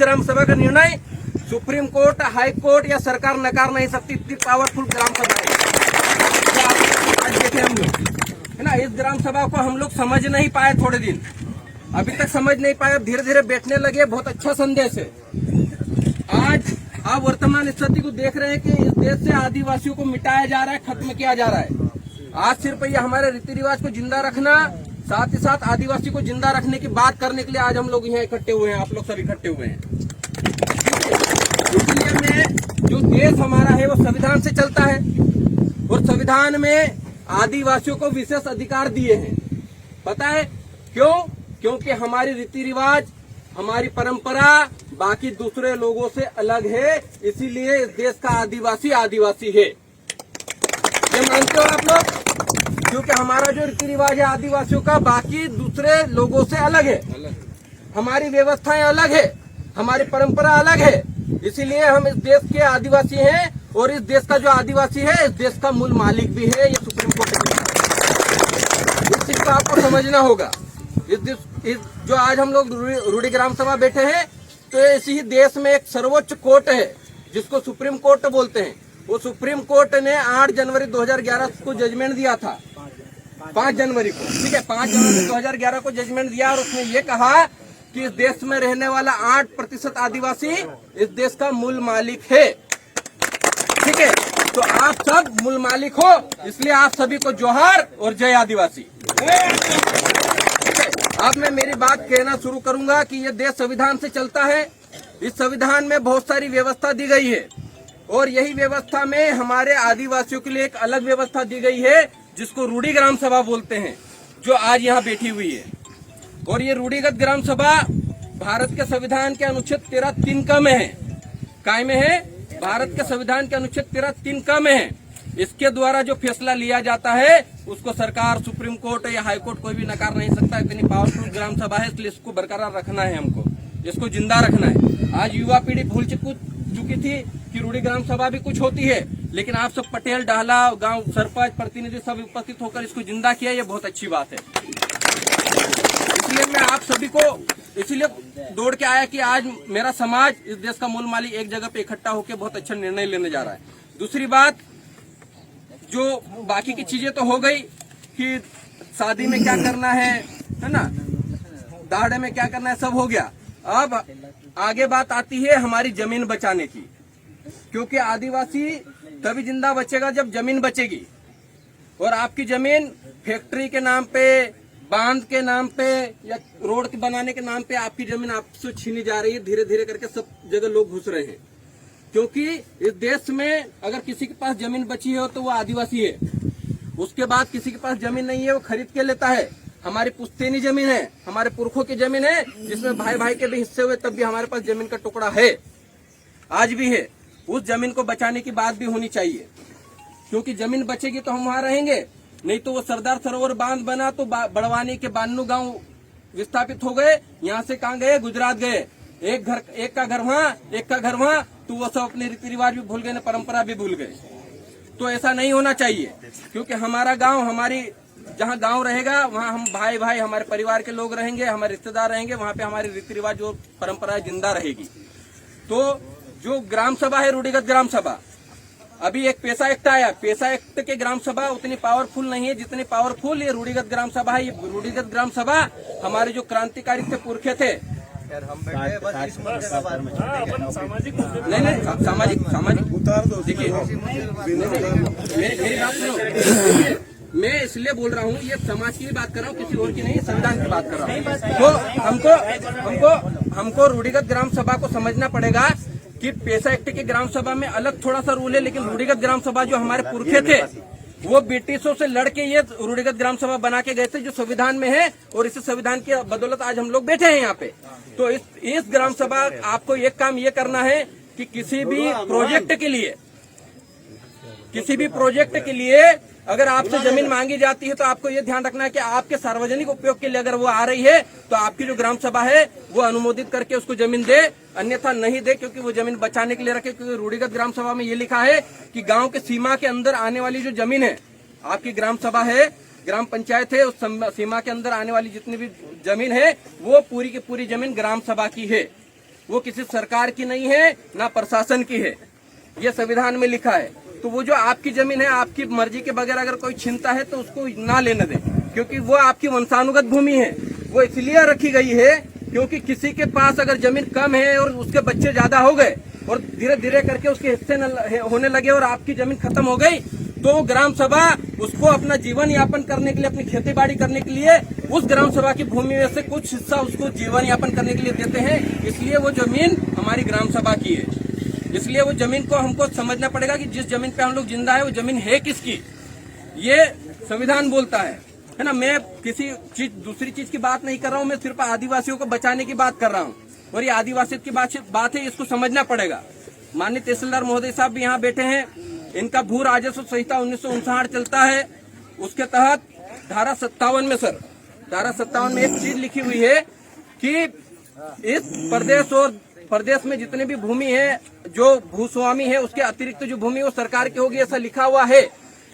ग्राम सभा का निर्णय सुप्रीम कोर्ट, हाई कोर्ट या सरकार नकार नहीं सकती। इतनी पावरफुल ग्राम सभा है। आज देखे हम लोग, है ना, इस ग्राम सभा को हम लोग समझ नहीं पाए थोड़े दिन, अभी तक समझ नहीं पाए, धीरे धीरे बैठने लगे। बहुत अच्छा संदेश है। आज आप वर्तमान स्थिति को देख रहे हैं कि इस देश से आदिवासियों को मिटाया जा रहा है, खत्म किया जा रहा है। आज सिर्फ ये हमारे रीति रिवाज को जिंदा रखना, साथ ही साथ आदिवासी को जिंदा रखने की बात करने के लिए आज हम लोग यहाँ इकट्ठे हुए हैं, आप लोग सब इकट्ठे हुए हैं। इसलिए मैं, जो देश हमारा है वो संविधान से चलता है और संविधान में आदिवासियों को विशेष अधिकार दिए हैं। पता है क्यों? क्योंकि हमारी रीति रिवाज, हमारी परंपरा बाकी दूसरे लोगों से अलग है, इसीलिए इस देश का आदिवासी आदिवासी है। ये मानते हो आप लोग? क्योंकि हमारा जो रीति रिवाज है आदिवासियों का बाकी दूसरे लोगों से अलग है, हमारी व्यवस्थाएं अलग है, हमारी परंपरा अलग है, इसीलिए हम इस देश के आदिवासी हैं। और इस देश का जो आदिवासी है इस देश का मूल मालिक भी है, ये सुप्रीम कोर्ट ने। इस चीज को आपको समझना होगा। इस जो आज हम लोग रूढ़ी ग्राम सभा बैठे हैं, तो इसी ही देश में एक सर्वोच्च कोर्ट है जिसको सुप्रीम कोर्ट बोलते हैं। वो सुप्रीम कोर्ट ने 8 जनवरी 2011 को जजमेंट दिया था, 5 जनवरी को, ठीक है, 5 जनवरी 2011 को जजमेंट दिया और उसने ये कहा कि इस देश में रहने वाला 8% आदिवासी इस देश का मूल मालिक है। ठीक है, तो आप सब मूल मालिक हो, इसलिए आप सभी को जोहार और जय आदिवासी। अब मैं मेरी बात कहना शुरू करूंगा कि ये देश संविधान से चलता है। इस संविधान में बहुत सारी व्यवस्था दी गई है और यही व्यवस्था में हमारे आदिवासियों के लिए एक अलग व्यवस्था दी गई है जिसको रूढ़ी ग्राम सभा बोलते हैं, जो आज यहाँ बैठी हुई है। और ये रूढ़िगत ग्राम सभा भारत के संविधान के अनुच्छेद 13(3) क में है। काय में है? भारत के संविधान के अनुच्छेद 13(3) क में है। इसके द्वारा जो फैसला लिया जाता है उसको सरकार, सुप्रीम कोर्ट या हाई कोर्ट कोई भी नकार नहीं सकता। इतनी पावरफुल ग्राम सभा है, इसलिए इसको बरकरार रखना है, हमको इसको जिंदा रखना है। आज युवा पीढ़ी भूल चुकी थी कि रूढ़ी ग्राम सभा भी कुछ होती है, लेकिन आप सब पटेल, डाहला, गांव सरपंच, प्रतिनिधि सब उपस्थित होकर इसको जिंदा किया, ये बहुत अच्छी बात है। इसलिए मैं आप सभी को इसीलिए दौड़ के आया कि आज मेरा समाज, इस देश का मूल मालिक एक जगह पे इकट्ठा होकर बहुत अच्छा निर्णय लेने जा रहा है। दूसरी बात, जो बाकी की चीजें तो हो गई कि शादी में क्या करना है ना, दाढ़े में क्या करना है, सब हो गया। अब आगे बात आती है हमारी जमीन बचाने की, क्योंकि आदिवासी तभी जिंदा बचेगा जब जमीन बचेगी। और आपकी जमीन फैक्ट्री के नाम पे, बांध के नाम पे या रोड के बनाने के नाम पे आपकी जमीन आपसे छीनी जा रही है। धीरे धीरे करके सब जगह लोग घुस रहे हैं, क्योंकि इस देश में अगर किसी के पास जमीन बची हो तो वो आदिवासी है। उसके बाद किसी के पास जमीन नहीं है, वो खरीद के लेता है। हमारी पुश्तैनी जमीन है, हमारे पुरखों की जमीन है, जिसमें भाई भाई के भी हिस्से हुए, तब भी हमारे पास जमीन का टुकड़ा है, आज भी है। उस जमीन को बचाने की बात भी होनी चाहिए, क्योंकि जमीन बचेगी तो हम वहां रहेंगे। नहीं तो वो सरदार सरोवर बांध बना तो बड़वानी के बान्नू गांव विस्थापित हो गए, यहाँ से कहाँ गए? गुजरात गए। एक का घर वहाँ, एक का घर वहाँ, तो वो सब अपने रीति रिवाज भी भूल गए, न परंपरा भी भूल गए। तो ऐसा नहीं होना चाहिए, क्योंकि हमारा गांव, हमारी जहाँ गांव रहेगा वहाँ हम भाई भाई, हमारे परिवार के लोग रहेंगे, हमारे रिश्तेदार रहेंगे, वहाँ पे हमारी रीति रिवाज और परंपरा जिंदा रहेगी। तो जो ग्राम सभा है रूढ़िगत ग्राम सभा, अभी एक पैसा एक्ट आया, पैसा एक्ट के ग्राम सभा उतनी पावरफुल नहीं है जितनी पावरफुल ये रूढ़िगत ग्राम सभा है। ये रूढ़िगत ग्राम सभा हमारे जो क्रांतिकारी थे, पुरखे थे, हम बैठे बस इस सामाजिक देखिए, मेरी बात सुनो। मैं इसलिए बोल रहा हूँ, ये समाज की भी बात कर रहा हूँ, किसी और की नहीं, संविधान की बात कर रहा हूँ। तो हमको रूढ़िगत ग्राम सभा को समझना पड़ेगा कि पैसा एक्ट की ग्राम सभा में अलग थोड़ा सा रूल है, लेकिन रूढ़िगत ग्राम सभा जो हमारे पुरखे थे वो ब्रिटिशों से लड़के ये रूढ़िगत ग्राम सभा बना के गए थे, जो संविधान में है। और इस संविधान की बदौलत आज हम लोग बैठे हैं यहाँ पे। तो इस ग्राम सभा, आपको एक काम ये करना है कि किसी भी प्रोजेक्ट के लिए अगर आपसे जमीन मांगी जाती है तो आपको ये ध्यान रखना है कि आपके सार्वजनिक उपयोग के लिए अगर वो आ रही है तो आपकी जो ग्राम सभा है वो अनुमोदित करके उसको जमीन दे, अन्यथा नहीं दे, क्योंकि वो जमीन बचाने के लिए रखे। क्योंकि रूढ़िगत ग्राम सभा में ये लिखा है कि गांव के सीमा के अंदर आने वाली जो जमीन है, आपकी ग्राम सभा है, ग्राम पंचायत है, उस सीमा के अंदर आने वाली जितनी भी जमीन है वो पूरी की पूरी जमीन ग्राम सभा की है। वो किसी सरकार की नहीं है, ना प्रशासन की है, ये संविधान में लिखा है। तो वो जो आपकी जमीन है, आपकी मर्जी के बगैर अगर कोई छीनता है तो उसको ना लेने दें, क्योंकि वो आपकी वंशानुगत भूमि है। वो इसलिए रखी गई है क्योंकि किसी के पास अगर जमीन कम है और उसके बच्चे ज्यादा हो गए और धीरे धीरे करके उसके हिस्से होने लगे और आपकी जमीन खत्म हो गई, तो ग्राम सभा उसको अपना जीवन यापन करने के लिए, अपनी खेती बाड़ी करने के लिए उस ग्राम सभा की भूमि में से कुछ हिस्सा उसको जीवन यापन करने के लिए देते हैं। इसलिए वो जमीन हमारी ग्राम सभा की है। इसलिए वो जमीन को हमको समझना पड़ेगा कि जिस जमीन पे हम लोग जिंदा है वो जमीन है किसकी, ये संविधान बोलता है ना। मैं किसी चीज दूसरी चीज की बात नहीं कर रहा हूँ, मैं सिर्फ आदिवासियों को बचाने की बात कर रहा हूँ और ये आदिवासी की बात है, इसको समझना पड़ेगा। माननीय तहसीलदार महोदय साहब भी यहाँ बैठे हैं, इनका भू राजस्व संहिता 1959 चलता है, उसके तहत धारा 57 में सर, धारा 57 में एक चीज लिखी हुई है कि इस प्रदेश और प्रदेश में जितने भी भूमि है, जो भूस्वामी है, उसके अतिरिक्त जो भूमि वो सरकार की होगी, ऐसा लिखा हुआ है।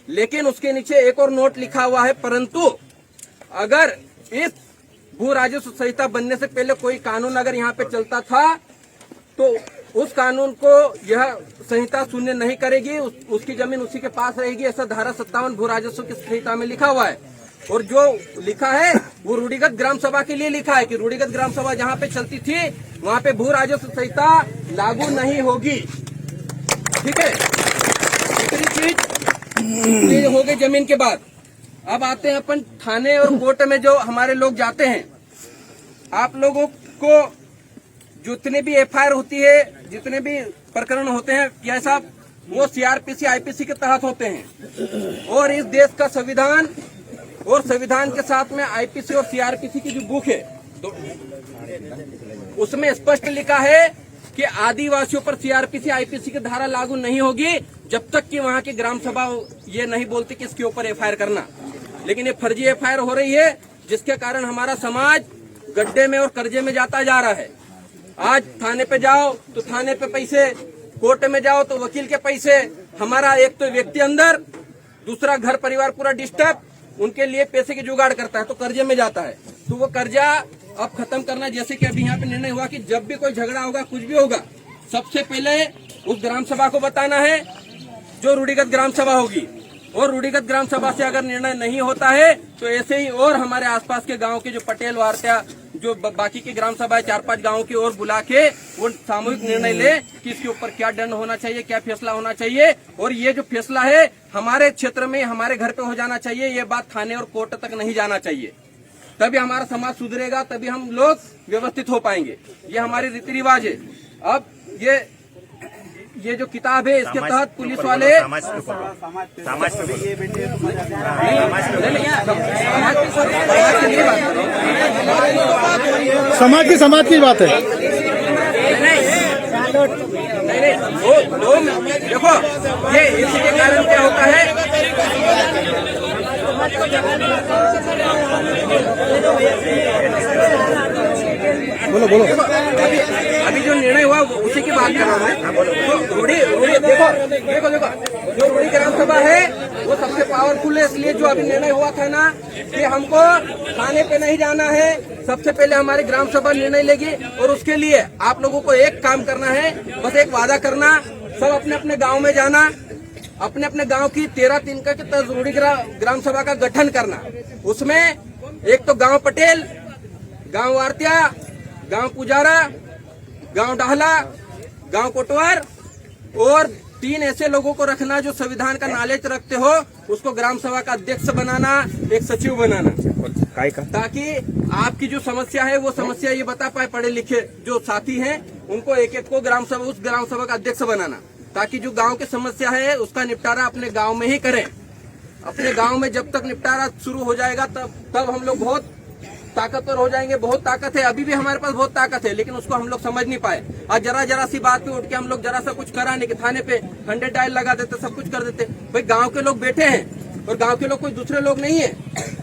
लेकिन उसके नीचे एक और नोट लिखा हुआ है, परंतु अगर इस भू राजस्व संहिता बनने से पहले कोई कानून अगर यहाँ पे चलता था तो उस कानून को यह संहिता शून्य नहीं करेगी, उसकी जमीन उसी के पास रहेगी, ऐसा धारा 57 भू राजस्व की संहिता में लिखा हुआ है। और जो लिखा है वो रूढ़िगत ग्राम सभा के लिए लिखा है कि रूढ़िगत ग्राम सभा जहाँ पे चलती थी वहाँ पे भू राजस्व संहिता लागू नहीं होगी। ठीक है, दूसरी चीज हो गई जमीन के बाद। अब आते हैं अपन थाने और कोर्ट में जो हमारे लोग जाते हैं। आप लोगों को जितने भी एफआईआर होती है, जितने भी प्रकरण होते हैं क्या साहब, वो सीआरपीसी आईपीसी के तहत होते हैं। और इस देश का संविधान और संविधान के साथ में आईपीसी और सीआरपीसी की जो बुक है तो उसमें स्पष्ट लिखा है कि आदिवासियों पर सीआरपीसी आईपीसी की धारा लागू नहीं होगी जब तक कि वहाँ की ग्राम सभा ये नहीं बोलती कि इसके ऊपर एफआईआर करना। लेकिन ये फर्जी एफआईआर हो रही है, जिसके कारण हमारा समाज गड्ढे में और कर्जे में जाता जा रहा है। आज थाने पे जाओ तो थाने पे पैसे, कोर्ट में जाओ तो वकील के पैसे, हमारा एक तो व्यक्ति अंदर, दूसरा घर परिवार पूरा डिस्टर्ब, उनके लिए पैसे की जुगाड़ करता है तो कर्जे में जाता है। तो वो कर्जा अब खत्म करना, जैसे कि अभी यहाँ पे निर्णय हुआ कि जब भी कोई झगड़ा होगा, कुछ भी होगा, सबसे पहले उस ग्राम सभा को बताना है जो रूढ़िगत ग्राम सभा होगी। और रूढ़िगत ग्राम सभा से अगर निर्णय नहीं होता है तो ऐसे ही और हमारे आसपास के गांव के जो पटेल वार्ता, जो बाकी की ग्राम सभा 4-5 गांवों की ओर बुला के वो सामूहिक निर्णय ले कि इसके ऊपर क्या दंड होना चाहिए, क्या फैसला होना चाहिए। और ये जो फैसला है हमारे क्षेत्र में, हमारे घर पे हो जाना चाहिए, ये बात थाने और कोर्ट तक नहीं जाना चाहिए। तभी हमारा समाज सुधरेगा, तभी हम लोग व्यवस्थित हो पाएंगे। ये हमारे रीति रिवाज है। अब ये जो किताब है इसके तहत पुलिस वाले समाज की बात है। नहीं, वो देखो, ये इसी के कारण क्या होता है, बोलो बोलो। अभी जो निर्णय हुआ उसी की बात कर रहा हूँ। तो रूढ़ी देखो जो रूढ़ी ग्राम सभा है वो सबसे पावरफुल है। इसलिए जो अभी निर्णय हुआ था ना कि हमको थाने पे नहीं जाना है, सबसे पहले हमारी ग्राम सभा निर्णय लेगी। और उसके लिए आप लोगों को एक काम करना है, बस एक वादा करना, सब अपने अपने गाँव में जाना, अपने अपने गांव की 13 के तहत रूढ़ी ग्राम सभा का गठन करना। उसमें एक तो गांव पटेल, गांव वार्तिया, गांव पुजारा, गांव डाहला, गांव कोटवार और 3 ऐसे लोगों को रखना जो संविधान का नॉलेज रखते हो। उसको ग्राम सभा का अध्यक्ष बनाना, एक सचिव बनाना, ताकि आपकी जो समस्या है वो समस्या ये बता पाए। पढ़े लिखे जो साथी हैं उनको एक को उस ग्राम सभा का अध्यक्ष बनाना, ताकि जो गांव की समस्या है उसका निपटारा अपने गांव में ही करें। अपने गांव में जब तक निपटारा शुरू हो जाएगा तब हम लोग बहुत ताकतवर हो जाएंगे। बहुत ताकत है, अभी भी हमारे पास बहुत ताकत है, लेकिन उसको हम लोग समझ नहीं पाए। आज जरा सी बात पे उठ के हम लोग जरा सा कुछ करा नहीं कि थाने पे 100 डायल लगा देते, सब कुछ कर देते। भाई गांव के लोग बैठे हैं और गांव के लोग कोई दूसरे लोग नहीं है,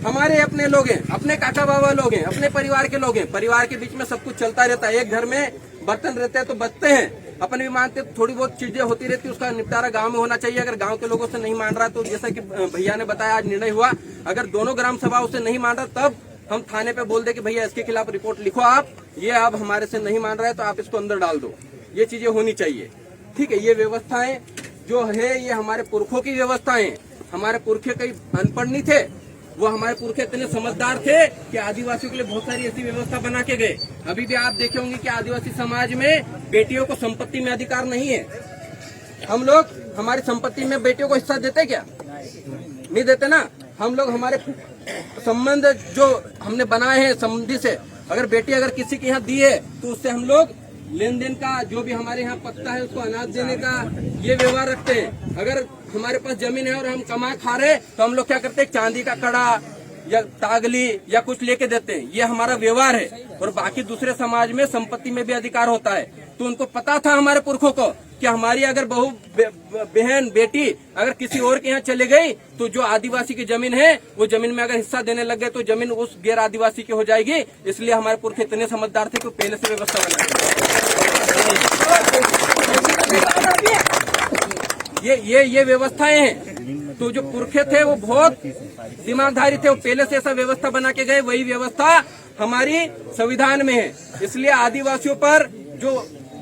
हमारे अपने लोग हैं, अपने काका बाबा लोग हैं, अपने परिवार के लोग हैं। परिवार के बीच में सब कुछ चलता रहता है। एक घर में बर्तन रहते हैं तो बचते हैं, अपन भी मानते, थोड़ी बहुत चीजें होती रहती है, उसका निपटारा गांव में होना चाहिए। अगर गांव के लोगों से नहीं मान रहा तो जैसा कि भैया ने बताया आज निर्णय हुआ, अगर दोनों ग्राम सभाओं से नहीं मान रहा तब हम थाने पे बोल दे कि भैया इसके खिलाफ रिपोर्ट लिखो आप ये अब हमारे से नहीं मान रहा है तो आप इसको अंदर डाल दो, ये चीजें होनी चाहिए। ठीक है, ये व्यवस्थाएं जो है ये हमारे पुरखों की व्यवस्थाएं। हमारे पुरखे कई अनपढ़ नहीं थे, वो हमारे पुरखे इतने समझदार थे कि आदिवासियों के लिए बहुत सारी ऐसी व्यवस्था बना के गए। अभी भी आप देखे होंगे कि आदिवासी समाज में बेटियों को संपत्ति में अधिकार नहीं है। हम लोग हमारी संपत्ति में बेटियों को हिस्सा देते क्या? नहीं देते ना। हम लोग हमारे संबंध जो हमने बनाए हैं संबंधी से, अगर बेटी अगर किसी के यहाँ दी है तो उससे हम लोग लेन देन का जो भी हमारे यहाँ पत्ता है उसको अनाज देने का ये व्यवहार रखते हैं। अगर हमारे पास जमीन है और हम कमा खा रहे तो हम लोग क्या करते हैं, चांदी का कड़ा या तागली या कुछ लेके देते हैं, ये हमारा व्यवहार है। और बाकी दूसरे समाज में संपत्ति में भी अधिकार होता है। तो उनको पता था हमारे पुरखों को कि हमारी अगर बहू बहन बेटी अगर किसी और के यहाँ चले गई तो जो आदिवासी की जमीन है वो जमीन में अगर हिस्सा देने लग गए तो जमीन उस गैर आदिवासी की हो जाएगी। इसलिए हमारे पुरखे इतने समझदार थे कि पहले से व्यवस्था बनाई। ये व्यवस्थाएं हैं। तो जो पुरखे थे वो बहुत दिमागधारी थे, वो पहले से ऐसा व्यवस्था बना के गए, वही व्यवस्था हमारी संविधान में है। इसलिए आदिवासियों पर जो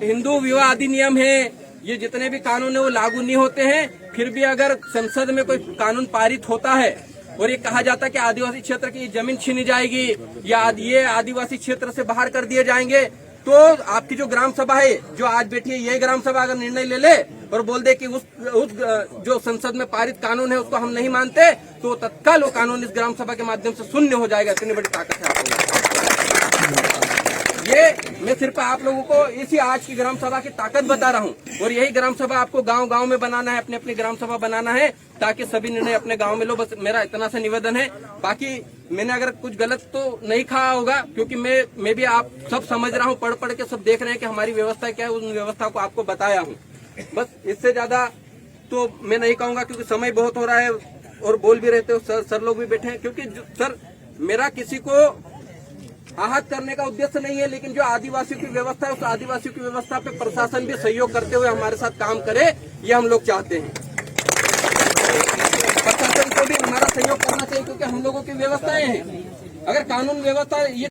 हिंदू विवाह अधिनियम है, ये जितने भी कानून है वो लागू नहीं होते हैं। फिर भी अगर संसद में कोई कानून पारित होता है और ये कहा जाता है कि आदिवासी क्षेत्र की जमीन छीनी जाएगी या ये आदिवासी क्षेत्र से बाहर कर दिए जाएंगे, तो आपकी जो ग्राम सभा है जो आज बैठी है, यही ग्राम सभा अगर निर्णय ले ले और बोल दे कि उस जो संसद में पारित कानून है उसको हम नहीं मानते, तो तत्काल वो कानून इस ग्राम सभा के माध्यम से शून्य हो जाएगा। इतनी बड़ी ताकत है। ये मैं सिर्फ आप लोगों को इसी आज की ग्राम सभा की ताकत बता रहा हूँ। और यही ग्राम सभा आपको गांव-गांव में बनाना है, अपने अपनी ग्राम सभा बनाना है ताकि सभी निर्णय अपने गांव में लो। बस मेरा इतना सा निवेदन है। बाकी मैंने अगर कुछ गलत तो नहीं कहा होगा, क्योंकि मैं भी आप सब समझ रहा हूँ, पढ़ के सब देख रहे हैं कि हमारी व्यवस्था क्या है, उन व्यवस्था को आपको बताया हूँ। बस इससे ज्यादा तो मैं नहीं कहूँगा क्योंकि समय बहुत हो रहा है और बोल भी रहते हो। सर लोग भी बैठे हैं, क्योंकि सर मेरा किसी को आहत करने का उद्देश्य नहीं है, लेकिन जो आदिवासियों की व्यवस्था है उस आदिवासियों की व्यवस्था पे प्रशासन भी सहयोग करते हुए हमारे साथ काम करे, ये हम लोग चाहते हैं। प्रशासन को भी हमारा सहयोग करना चाहिए क्योंकि हम लोगों की व्यवस्थाएं हैं। अगर कानून व्यवस्था ये